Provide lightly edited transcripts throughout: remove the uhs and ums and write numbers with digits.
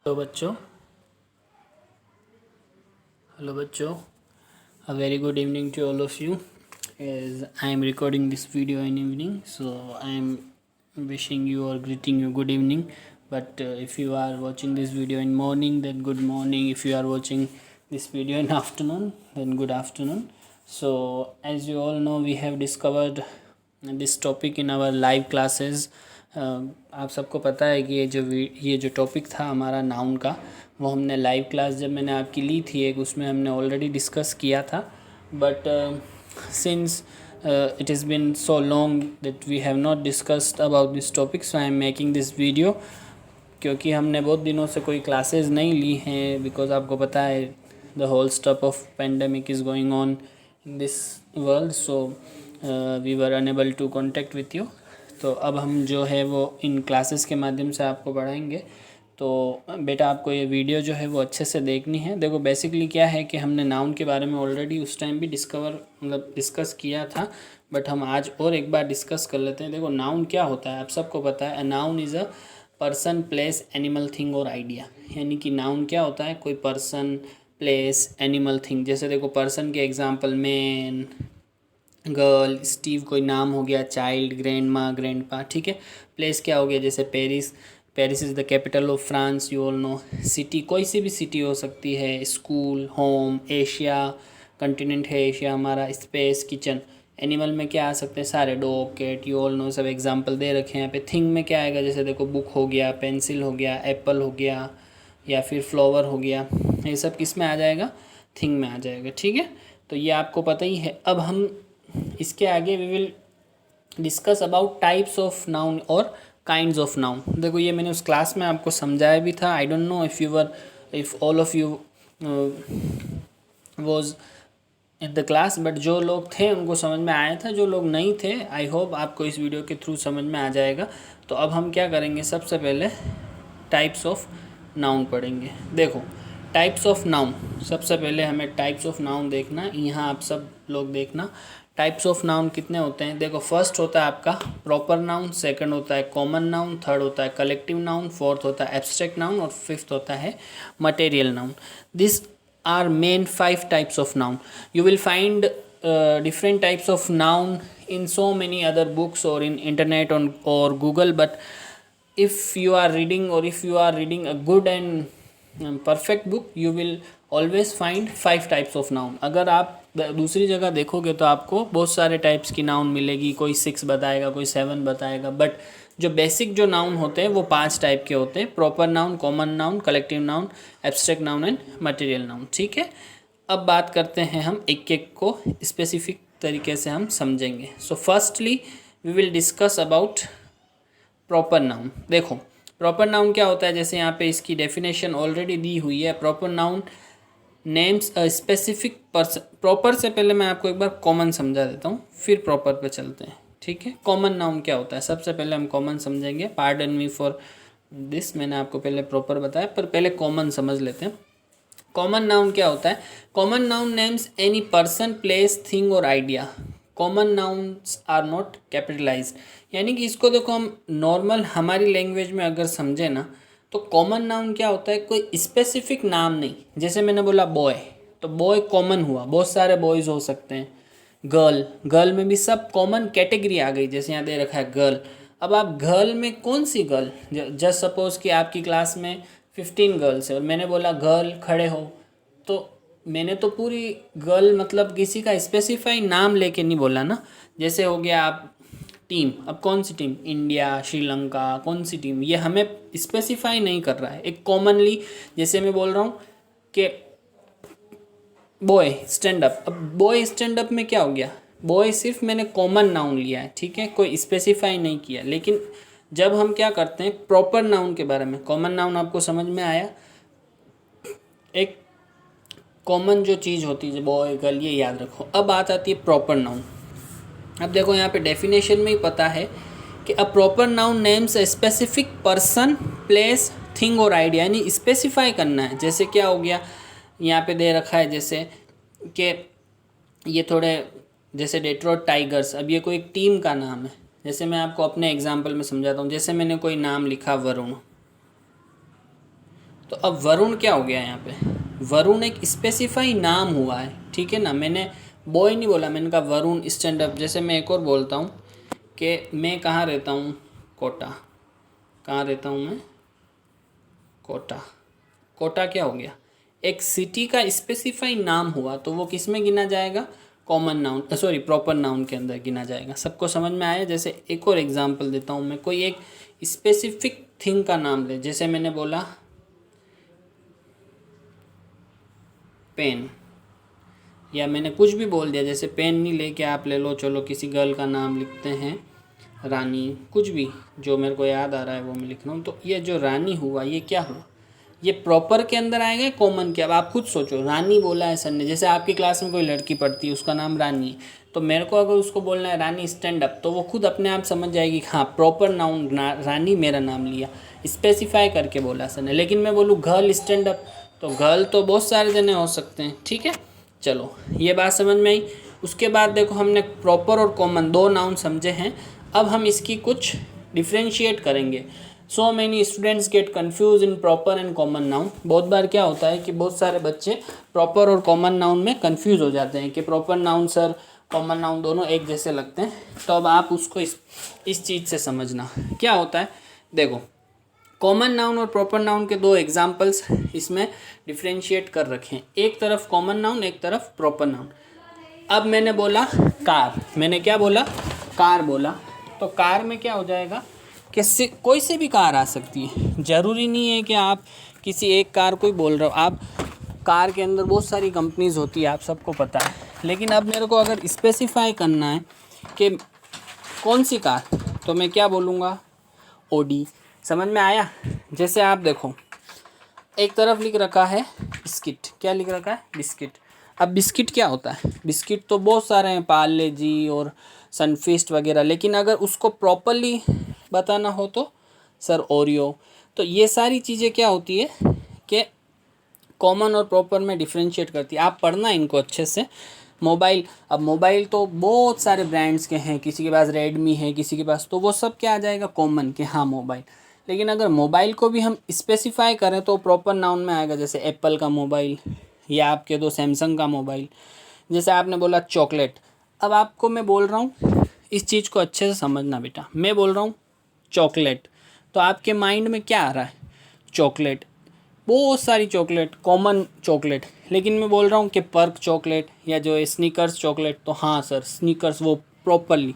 Hello बच्चों। A very good evening to all of you. As I am recording this video in evening, so I am wishing you or greeting you good evening. But if you are watching this video in morning, then good morning. If you are watching this video in afternoon, then good afternoon. So as you all know, we have discovered this topic in our live classes. आप सबको पता है कि ये जो topic था हमारा noun का, वो हमने लाइव क्लास जब मैंने आपकी ली थी एक, उसमें हमने ऑलरेडी डिस्कस किया था. But since it has been so long that we have not discussed about this topic, so I am making this video. क्योंकि हमने बहुत दिनों से कोई क्लासेस नहीं ली हैं, बिकॉज आपको पता है the whole stuff of pandemic is going on in this world, so we were unable to contact with you. तो अब हम जो है वो इन क्लासेस के माध्यम से आपको पढ़ाएंगे. तो बेटा आपको ये वीडियो जो है वो अच्छे से देखनी है. देखो बेसिकली क्या है कि हमने नाउन के बारे में ऑलरेडी उस टाइम भी डिस्कस किया था, बट हम आज और एक बार डिस्कस कर लेते हैं. देखो नाउन क्या होता है, आप सबको पता है. Noun is a person, place, animal, thing और आइडिया. यानी कि नाउन क्या होता है, कोई पर्सन, प्लेस, एनिमल, थिंग. जैसे देखो पर्सन के एग्जांपल मैन, गर्ल, स्टीव कोई नाम हो गया, चाइल्ड, ग्रैंड माँ, ग्रैंड पा. ठीक है. प्लेस क्या हो गया, जैसे Paris. Paris is the capital of France, you all know. City कोई सी भी सिटी हो सकती है. स्कूल, होम, एशिया, कंटिनेंट है एशिया हमारा. Space, kitchen. एनिमल में क्या आ सकते हैं, सारे. Dog, cat, you all know, सब एग्जांपल दे रखे हैं यहाँ पे. थिंग में क्या आएगा, जैसे देखो बुक हो गया, पेंसिल हो गया, एप्पल हो गया, या फिर फ्लावर हो गया. ये सब किस में आ जाएगा, थिंग में आ जाएगा. ठीक है. तो ये आपको पता ही है. अब हम इसके आगे we will discuss about types of noun और काइंड्स ऑफ नाउन. देखो ये मैंने उस क्लास में आपको समझाया भी था. I don't know if all of you was in the class, but जो लोग थे उनको समझ में आया था. जो लोग नहीं थे, आई होप आपको इस वीडियो के थ्रू समझ में आ जाएगा. तो अब हम क्या करेंगे, सबसे पहले टाइप्स ऑफ नाउन पढ़ेंगे. देखो टाइप्स ऑफ नाउन, सबसे पहले हमें टाइप्स ऑफ नाउन देखना. यहाँ आप सब लोग देखना टाइप्स ऑफ नाउन कितने होते हैं. देखो फर्स्ट होता है आपका प्रॉपर नाउन, सेकंड होता है कॉमन नाउन, थर्ड होता है कलेक्टिव नाउन, फोर्थ होता है एब्स्ट्रैक्ट नाउन और फिफ्थ होता है material noun. This are main 5 types of noun. You will find different types of noun in so many other books or in internet on or Google, but if you are reading or if you are reading a good and perfect book, you will always find 5 types of noun. अगर आप दूसरी जगह देखोगे तो आपको बहुत सारे types की नाउन मिलेगी. कोई 6 बताएगा, कोई 7 बताएगा, बट जो बेसिक जो नाउन होते हैं वो 5 टाइप के होते हैं. Proper noun, common noun, collective noun, abstract noun and material noun. ठीक है. अब बात करते हैं हम एक एक को स्पेसिफिक तरीके से हम समझेंगे. So firstly we will discuss about proper noun. देखो प्रॉपर नाउन क्या होता है, जैसे यहाँ पे इसकी डेफिनेशन ऑलरेडी दी हुई है. Proper noun names a specific person. Proper से पहले मैं आपको एक बार कॉमन समझा देता हूँ, फिर प्रॉपर पे चलते हैं. ठीक है. कॉमन नाउन क्या होता है, सबसे पहले हम कॉमन समझेंगे. पार्डन मी फॉर दिस, मैंने आपको पहले प्रॉपर बताया, पर पहले कॉमन समझ लेते हैं. कॉमन नाउन क्या होता है, common noun names any person, place, thing और idea. Common nouns are not capitalized. यानी कि इसको देखो हम नॉर्मल हमारी लैंग्वेज में अगर समझे ना, तो कॉमन नाउन क्या होता है, कोई स्पेसिफिक नाम नहीं. जैसे मैंने बोला बॉय, तो बॉय कॉमन हुआ, बहुत सारे बॉयज़ हो सकते हैं. गर्ल, गर्ल में भी सब कॉमन कैटेगरी आ गई. जैसे यहाँ दे रखा है गर्ल. अब आप गर्ल में कौन सी गर्ल, जस्ट सपोज कि आपकी क्लास में 15 गर्ल्स है और मैंने बोला गर्ल खड़े हो, तो मैंने तो पूरी गर्ल मतलब किसी का स्पेसिफाई नाम लेके नहीं बोला ना. जैसे हो गया आप टीम, अब कौन सी टीम, इंडिया, श्रीलंका, कौन सी टीम, ये हमें स्पेसिफाई नहीं कर रहा है. एक कॉमनली जैसे मैं बोल रहा हूँ कि बॉय स्टैंड अप. अब बॉय स्टैंड अप में क्या हो गया, बॉय सिर्फ मैंने कॉमन नाउन लिया है. ठीक है, कोई स्पेसिफाई नहीं किया. लेकिन जब हम क्या करते हैं प्रॉपर नाउन के बारे में, कॉमन नाउन आपको समझ में आया, एक कॉमन जो चीज़ होती है बॉय गर्ल, ये याद रखो. अब बात आती है प्रॉपर नाउन. अब देखो यहाँ पे डेफिनेशन में ही पता है कि a proper noun names a specific person, place, thing और आइडिया. यानी स्पेसिफाई करना है. जैसे क्या हो गया, यहाँ पे दे रखा है जैसे कि ये थोड़े, जैसे डेट्रॉइट टाइगर्स, अब ये कोई एक टीम का नाम है. जैसे मैं आपको अपने एग्जांपल में समझाता हूँ. जैसे मैंने कोई नाम लिखा वरुण, तो अब वरुण क्या हो गया यहाँ पे, वरुण एक स्पेसिफाई नाम हुआ है, ठीक है ना। मैंने बॉय नहीं बोला, मैंने कहा वरुण स्टैंड अप। जैसे मैं एक और बोलता हूँ कि मैं कहाँ रहता हूँ, कोटा। कहाँ रहता हूँ मैं, कोटा। कोटा क्या हो गया, एक सिटी का स्पेसिफाई नाम हुआ, तो वो किस में गिना जाएगा, common noun, sorry proper noun के अंदर गिना जाएगा। सबको समझ में आया। जैसे एक और एग्जांपल देता हूँ मैं, कोई एक स्पेसिफिक थिंग का नाम ले, जैसे मैंने बोला पेन, या मैंने कुछ भी बोल दिया, जैसे पेन नहीं लेके आप ले लो, चलो किसी गर्ल का नाम लिखते हैं रानी, कुछ भी जो मेरे को याद आ रहा है वो मैं लिख रहा हूँ। तो ये जो रानी हुआ ये क्या हुआ, ये प्रॉपर के अंदर आएगा कॉमन के। अब आप खुद सोचो, रानी बोला है सर ने, जैसे आपकी क्लास में कोई लड़की पढ़ती है उसका नाम रानी है, तो मेरे को अगर उसको बोलना है रानी स्टैंड अप, तो वो खुद अपने आप समझ जाएगी हाँ प्रॉपर नाउन रानी मेरा नाम लिया, स्पेसिफाई करके बोला सर ने। लेकिन मैं बोलूँ गर्ल स्टैंड अप, तो गर्ल तो बहुत सारे जने हो सकते हैं, ठीक है। चलो ये बात समझ में आई। उसके बाद देखो हमने प्रॉपर और कॉमन दो नाउन समझे हैं, अब हम इसकी कुछ डिफ्रेंशिएट करेंगे। So many students get confuse in proper and common noun. बहुत बार क्या होता है कि बहुत सारे बच्चे प्रॉपर और कॉमन नाउन में कन्फ्यूज हो जाते हैं कि proper noun sir common noun दोनों एक जैसे लगते हैं। तो अब आप उसको इस चीज़ से समझना क्या होता है। देखो कॉमन नाउन और प्रॉपर नाउन के दो एग्जाम्पल्स इसमें डिफ्रेंशिएट कर रखे हैं, एक तरफ कॉमन नाउन एक तरफ प्रॉपर नाउन। अब मैंने बोला कार, मैंने क्या बोला, कार बोला, तो कार में क्या हो जाएगा कि कोई से भी कार आ सकती है, ज़रूरी नहीं है कि आप किसी एक कार को ही बोल रहे हो। आप कार के अंदर बहुत सारी कंपनीज होती है, आप सबको पता है। लेकिन अब मेरे को अगर स्पेसिफाई करना है कि कौन सी कार, तो मैं क्या बोलूँगा, ओडी। समझ में आया। जैसे आप देखो एक तरफ लिख रखा है बिस्किट, क्या लिख रखा है, बिस्किट। अब बिस्किट क्या होता है, बिस्किट तो बहुत सारे हैं, पार्ले जी और सनफीस्ट वगैरह, लेकिन अगर उसको प्रॉपरली बताना हो तो सर ओरियो। तो ये सारी चीज़ें क्या होती है कि कॉमन और प्रॉपर में डिफ्रेंशिएट करती है। आप पढ़ना इनको अच्छे से। मोबाइल, अब मोबाइल तो बहुत सारे ब्रांड्स के हैं, किसी के पास रेडमी है, किसी के पास, तो वो सब क्या आ जाएगा, कॉमन के हाँ मोबाइल। लेकिन अगर मोबाइल को भी हम स्पेसिफाई करें तो प्रॉपर नाउन में आएगा, जैसे एप्पल का मोबाइल या आपके दो सैमसंग का मोबाइल। जैसे आपने बोला चॉकलेट, अब आपको मैं बोल रहा हूँ इस चीज़ को अच्छे से समझना बेटा, मैं बोल रहा हूँ चॉकलेट, तो आपके माइंड में क्या आ रहा है, चॉकलेट, बहुत सारी चॉकलेट, कॉमन चॉकलेट। लेकिन मैं बोल रहा हूँ कि पर्क चॉकलेट या जो है स्नीकर्स चॉकलेट, तो हाँ सर स्नीकर्स वो प्रॉपरली।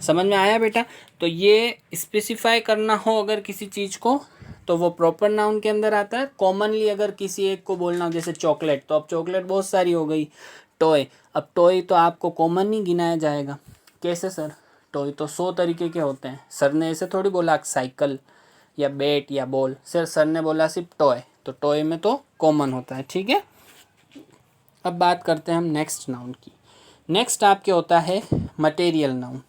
समझ में आया बेटा। तो ये स्पेसिफाई करना हो अगर किसी चीज़ को तो वो प्रॉपर नाउन के अंदर आता है। कॉमनली अगर किसी एक को बोलना हो, जैसे चॉकलेट, तो अब चॉकलेट बहुत सारी हो गई। टॉय, अब टॉय तो आपको कॉमन नहीं गिनाया जाएगा। कैसे सर, टॉय तो 100 तरीके के होते हैं। सर ने ऐसे थोड़ी बोला साइकिल या बैट या बॉल, सर ने बोला सिर्फ टॉय, तो टॉय में तो कॉमन होता है, ठीक है। अब बात करते हैं हम नेक्स्ट नाउन की। नेक्स्ट आपके होता है मटेरियल नाउन।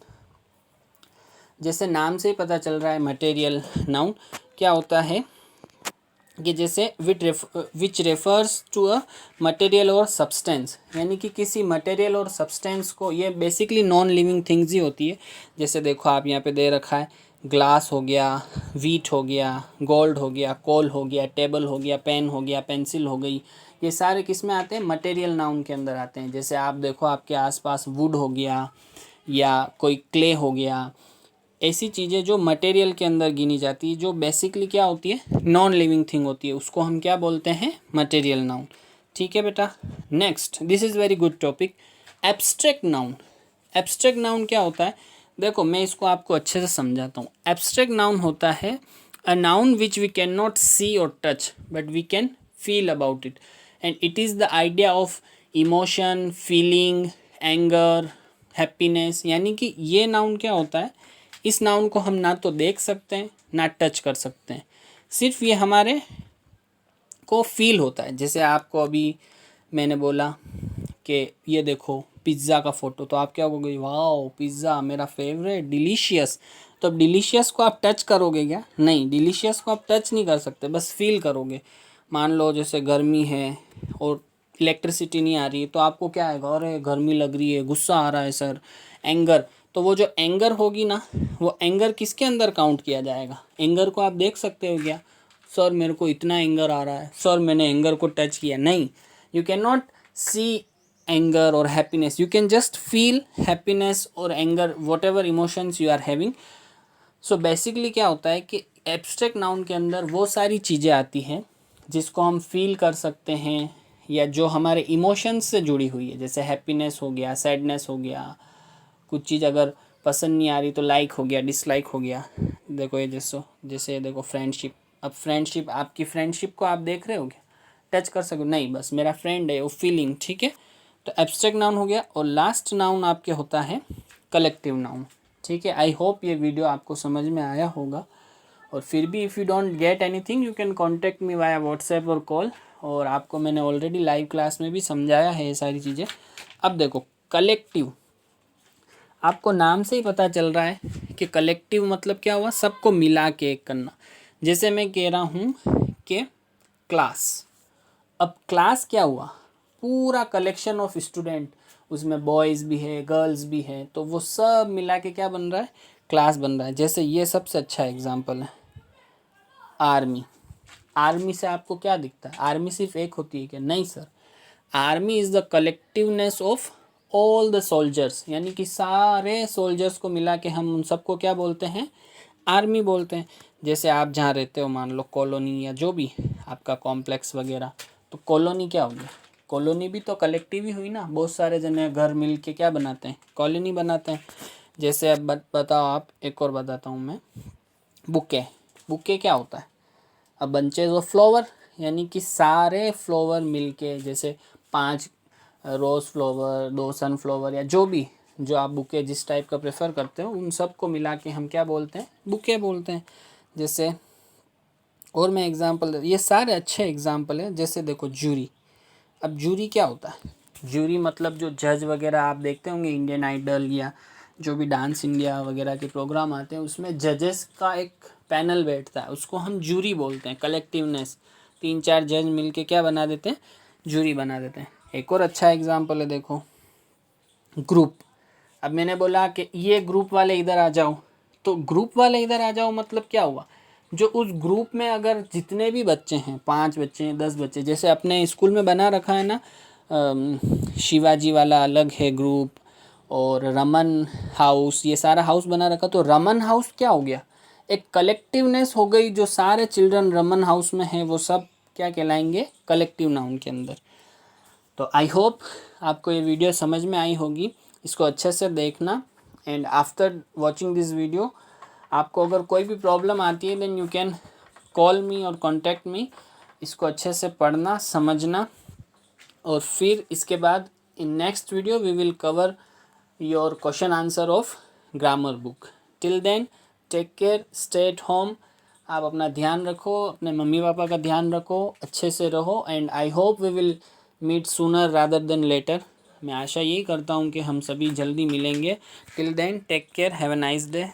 जैसे नाम से ही पता चल रहा है मटेरियल नाउन क्या होता है कि जैसे which refers to a material और सब्सटेंस, यानी कि किसी मटेरियल और सब्सटेंस को, ये बेसिकली नॉन लिविंग थिंग्स ही होती है। जैसे देखो आप यहाँ पे दे रखा है ग्लास हो गया, वीट हो गया, गोल्ड हो गया, कोल हो गया, टेबल हो गया, पेन हो गया, पेंसिल हो गई, ये सारे किस में आते हैं, मटेरियल नाउन के अंदर आते हैं। जैसे आप देखो आपके आसपास वुड हो गया या कोई क्ले हो गया, ऐसी चीज़ें जो मटेरियल के अंदर गिनी जाती है, जो बेसिकली क्या होती है, नॉन लिविंग थिंग होती है, उसको हम क्या बोलते हैं, मटेरियल नाउन। ठीक है बेटा। Next, this is very good topic, abstract noun. Abstract noun क्या होता है, देखो मैं इसको आपको अच्छे से समझाता हूँ। एब्स्ट्रैक्ट नाउन होता है a noun which we can not see और touch but we can feel about it, and it is the idea of emotion, feeling, anger, happiness. यानी कि ये नाउन क्या होता है, इस नाउन को हम ना तो देख सकते हैं ना टच कर सकते हैं, सिर्फ ये हमारे को फील होता है। जैसे आपको अभी मैंने बोला कि ये देखो पिज़्ज़ा का फ़ोटो, तो आप क्या कहोगे, वाओ पिज़्ज़ा मेरा फेवरेट, डिलीशियस। तो अब डिलीशियस को आप टच करोगे क्या, नहीं, डिलीशियस को आप टच नहीं कर सकते, बस फील करोगे। मान लो जैसे गर्मी है और इलेक्ट्रिसिटी नहीं आ रही है, तो आपको क्या आएगा, अरे गर्मी लग रही है, गुस्सा आ रहा है सर, एंगर। तो वो जो एंगर होगी ना, वो एंगर किसके अंदर काउंट किया जाएगा, एंगर को आप देख सकते हो क्या, सर मेरे को इतना एंगर आ रहा है, सर मैंने एंगर को टच किया, नहीं, you can not see anger और happiness, you can just feel happiness और anger, whatever emotions you are having. So basically क्या होता है कि एब्स्ट्रैक्ट नाउन के अंदर वो सारी चीज़ें आती हैं जिसको हम फील कर सकते हैं या जो हमारे इमोशंस से जुड़ी हुई है, जैसे हैप्पीनेस हो गया, सैडनेस हो गया, कुछ चीज़ अगर पसंद नहीं आ रही तो लाइक हो गया, डिसलाइक हो गया। देखो ये जैसे देखो फ्रेंडशिप, अब फ्रेंडशिप, आपकी फ्रेंडशिप को आप देख रहे हो क्या, टच कर सको, नहीं, बस मेरा फ्रेंड है, वो फीलिंग, ठीक है। तो एब्स्ट्रैक्ट नाउन हो गया। और लास्ट नाउन आपके होता है कलेक्टिव नाउन, ठीक है। आई होप ये वीडियो आपको समझ में आया होगा। और फिर भी if you don't get anything you can contact me via WhatsApp और कॉल। और आपको मैंने ऑलरेडी लाइव क्लास में भी समझाया है ये सारी चीज़ें। अब देखो कलेक्टिव, आपको नाम से ही पता चल रहा है कि कलेक्टिव मतलब क्या हुआ, सबको मिला के एक करना। जैसे मैं कह रहा हूँ कि क्लास, अब क्लास क्या हुआ, पूरा कलेक्शन ऑफ स्टूडेंट, उसमें बॉयज़ भी है, गर्ल्स भी है, तो वो सब मिला के क्या बन रहा है, क्लास बन रहा है। जैसे ये सबसे अच्छा एग्जांपल है आर्मी। आर्मी से आपको क्या दिखता है, आर्मी सिर्फ एक होती है क्या, नहीं sir, army is the collectiveness of all the soldiers, यानी कि सारे सोल्जर्स को मिला के हम उन सबको क्या बोलते हैं, आर्मी बोलते हैं। जैसे आप जहाँ रहते हो, मान लो कॉलोनी या जो भी आपका कॉम्प्लेक्स वगैरह, तो कॉलोनी क्या हो गया, कॉलोनी भी तो कलेक्टिव ही हुई ना, बहुत सारे जने घर मिल के क्या बनाते हैं, कॉलोनी बनाते हैं। जैसे अब बताओ आप, एक और बताता हूँ मैं, बुके, बुके क्या होता है, अब बंचेज ऑफ फ्लावर, यानी कि सारे फ्लावर मिलके, जैसे 5 रोज़ फ्लावर, 2 सनफ्लावर या जो भी, जो आप बुके जिस टाइप का प्रेफर करते हो, उन सब को मिला के हम क्या बोलते हैं, बुके बोलते हैं। जैसे और मैं एग्जांपल, ये सारे अच्छे एग्जांपल है। जैसे देखो जूरी, अब जूरी क्या होता है, जूरी मतलब जो जज वगैरह आप देखते होंगे इंडियन आइडल या जो भी डांस इंडिया वगैरह के प्रोग्राम आते हैं, उसमें जजेस का एक पैनल बैठता है, उसको हम जूरी बोलते हैं, कलेक्टिवनेस। 3-4 जज मिलके क्या बना देते हैं, जूरी बना देते हैं। एक और अच्छा एग्जांपल है, देखो ग्रुप। अब मैंने बोला कि ये ग्रुप वाले इधर आ जाओ, तो ग्रुप वाले इधर आ जाओ मतलब क्या हुआ, जो उस ग्रुप में अगर जितने भी बच्चे हैं, 5 बच्चे हैं, 10 बच्चे, जैसे अपने स्कूल में बना रखा है ना, शिवाजी वाला अलग है ग्रुप, और रमन हाउस, ये सारा हाउस बना रखा, तो रमन हाउस क्या हो गया, एक कलेक्टिवनेस हो गई, जो सारे चिल्ड्रन रमन हाउस में हैं वो सब क्या कहलाएंगे, कलेक्टिव नाउन के अंदर। तो आई होप आपको ये वीडियो समझ में आई होगी, इसको अच्छे से देखना। And after watching this video आपको अगर कोई भी प्रॉब्लम आती है then you can call me और कॉन्टैक्ट मी। इसको अच्छे से पढ़ना, समझना, और फिर इसके बाद in next video we will cover your question answer of grammar book. Till then take care, stay at home, आप अपना ध्यान रखो, अपने मम्मी पापा का ध्यान रखो, अच्छे से रहो। And I hope we will meet sooner rather than later. मैं आशा यही करता हूँ कि हम सभी जल्दी मिलेंगे। Till then take care, have a nice day.